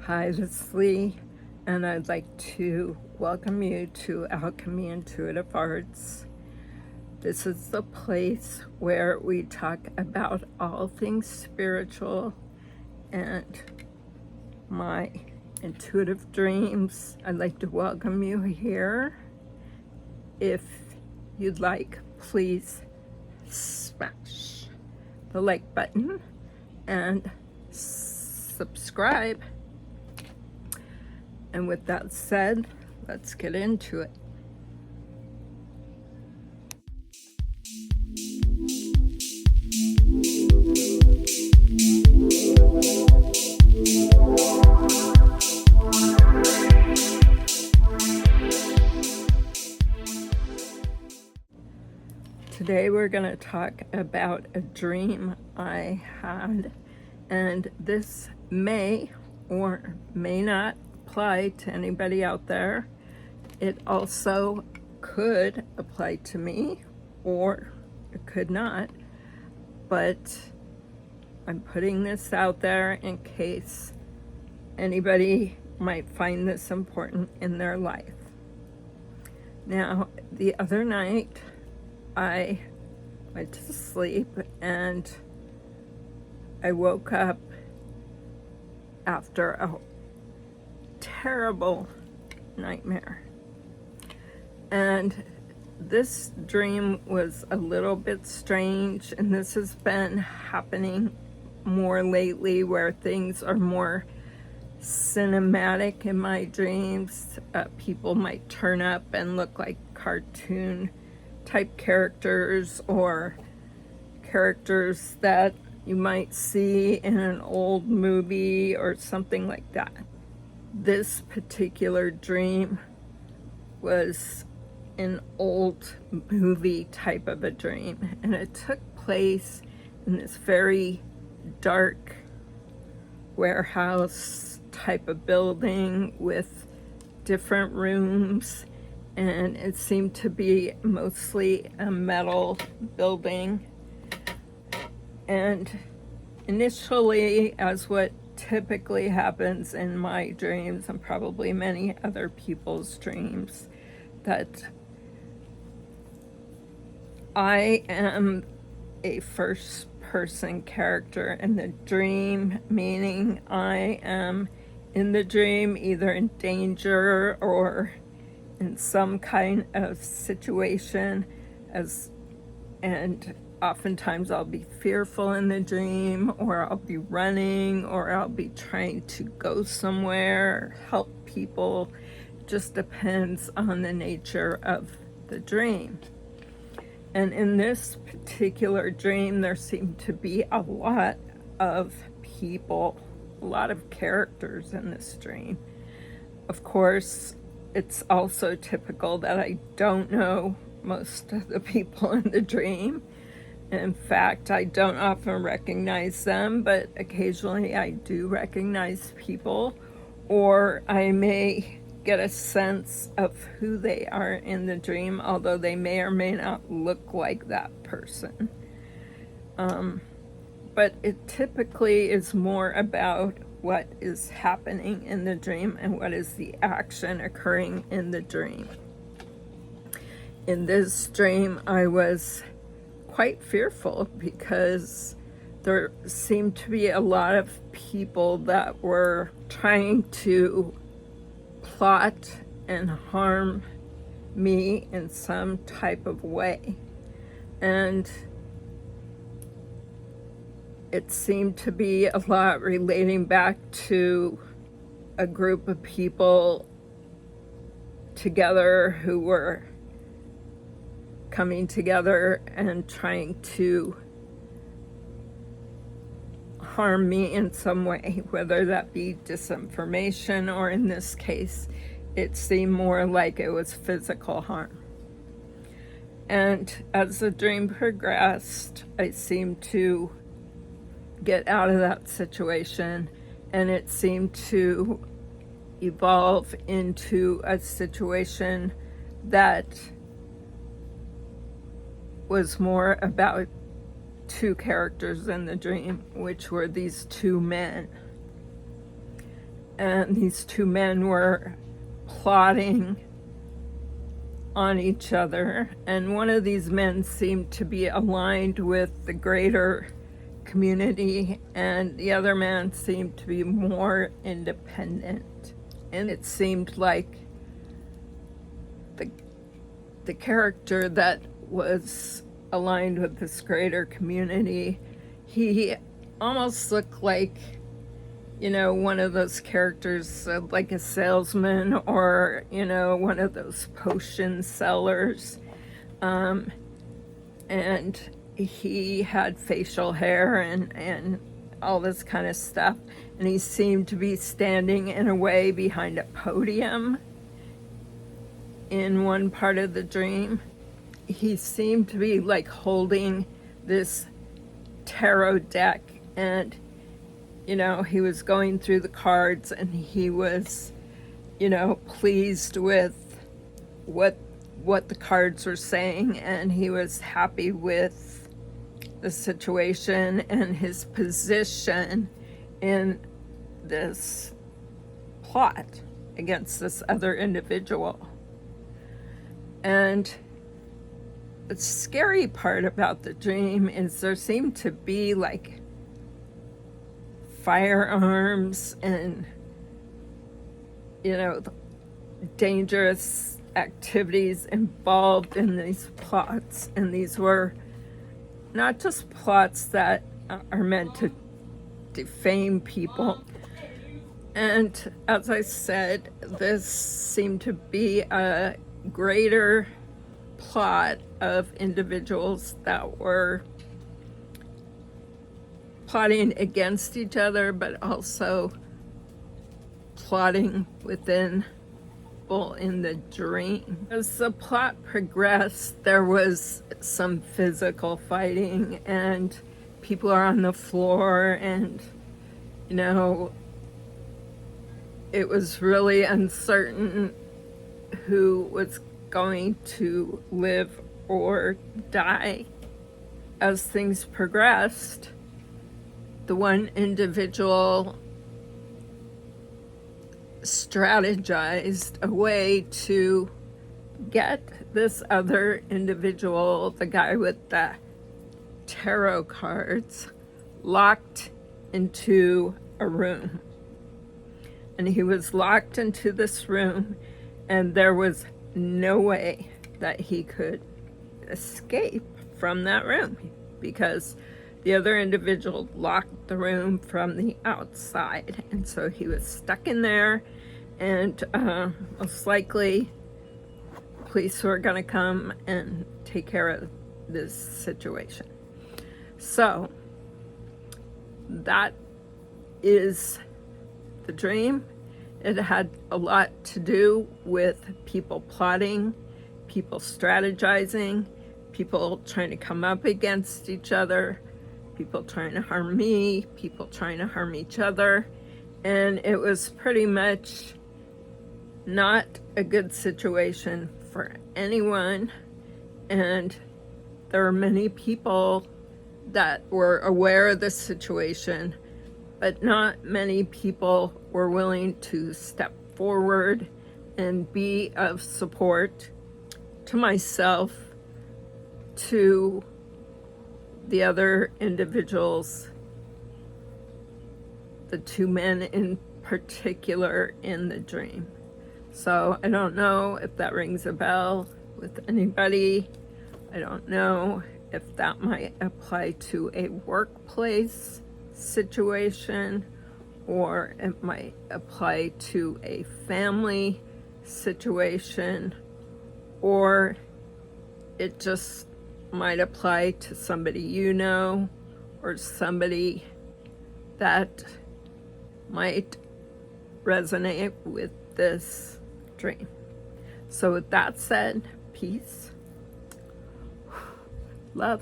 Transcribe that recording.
Hi, this is Leigh, and I'd like to welcome you to Alchemy Intuitive Arts. This is the place where we talk about all things spiritual and my intuitive dreams. I'd like to welcome you here. If you'd like, please smash the like button and subscribe. And with that said, let's get into it. Today we're going to talk about a dream I had, and this may or may not apply to anybody out there. It also could apply to me, or it could not, but I'm putting this out there in case anybody might find this important in their life. Now, the other night, I went to sleep and I woke up after a terrible nightmare. And this dream was a little bit strange, and this has been happening more lately where things are more cinematic in my dreams. People might turn up and look like cartoon type characters or characters that you might see in an old movie or something like that. This particular dream was an old movie type of a dream, and it took place in this very dark warehouse type of building with different rooms, and it seemed to be mostly a metal building. And initially, as what typically happens in my dreams and probably many other people's dreams, that I am a first person character in the dream, meaning I am in the dream either in danger or in some kind of situation, and oftentimes I'll be fearful in the dream, or I'll be running, or I'll be trying to go somewhere, help people. Just depends on the nature of the dream. And in this particular dream, there seemed to be a lot of people, a lot of characters in this dream. Of course, it's also typical that I don't know most of the people in the dream. In fact, I don't often recognize them, but occasionally I do recognize people, or I may get a sense of who they are in the dream, although they may or may not look like that person. But it typically is more about what is happening in the dream and what is the action occurring in the dream. In this dream, I was quite fearful because there seemed to be a lot of people that were trying to plot and harm me in some type of way. And it seemed to be a lot relating back to a group of people together who were coming together and trying to harm me in some way, whether that be disinformation, or in this case, it seemed more like it was physical harm. And as the dream progressed, I seemed to get out of that situation, and it seemed to evolve into a situation that was more about two characters in the dream, which were these two men. and these two men were plotting on each other, and one of these men seemed to be aligned with the greater community, and the other man seemed to be more independent. And it seemed like the character that was aligned with this greater community, he almost looked like, you know, one of those characters, like a salesman, or, you know, one of those potion sellers. And he had facial hair and all this kind of stuff. And he seemed to be standing in a way behind a podium in one part of the dream. He seemed to be like holding this tarot deck, and you know, he was going through the cards, and he was, you know, pleased with what the cards were saying, and he was happy with the situation and his position in this plot against this other individual. And the scary part about the dream is there seemed to be like firearms and, you know, dangerous activities involved in these plots. And these were not just plots that are meant to defame people. And as I said, this seemed to be a greater plot of individuals that were plotting against each other, but also plotting within people in the dream. As the plot progressed, there was some physical fighting, and people are on the floor, and, you know, it was really uncertain who was going to live or die. As things progressed, the one individual strategized a way to get this other individual, the guy with the tarot cards, locked into a room. And he was locked into this room, and there was no way that he could escape from that room, because the other individual locked the room from the outside. And so he was stuck in there, and most likely police were going to come and take care of this situation. So that is the dream. It had a lot to do with people plotting, people strategizing, people trying to come up against each other, people trying to harm me, people trying to harm each other. And it was pretty much not a good situation for anyone. And there were many people that were aware of the situation, but not many people were willing to step forward and be of support to myself, to the other individuals, the two men in particular in the dream. So I don't know if that rings a bell with anybody. I don't know if that might apply to a workplace situation, or it might apply to a family situation, or it just might apply to somebody you know, or somebody that might resonate with this dream. So with that said, peace, love.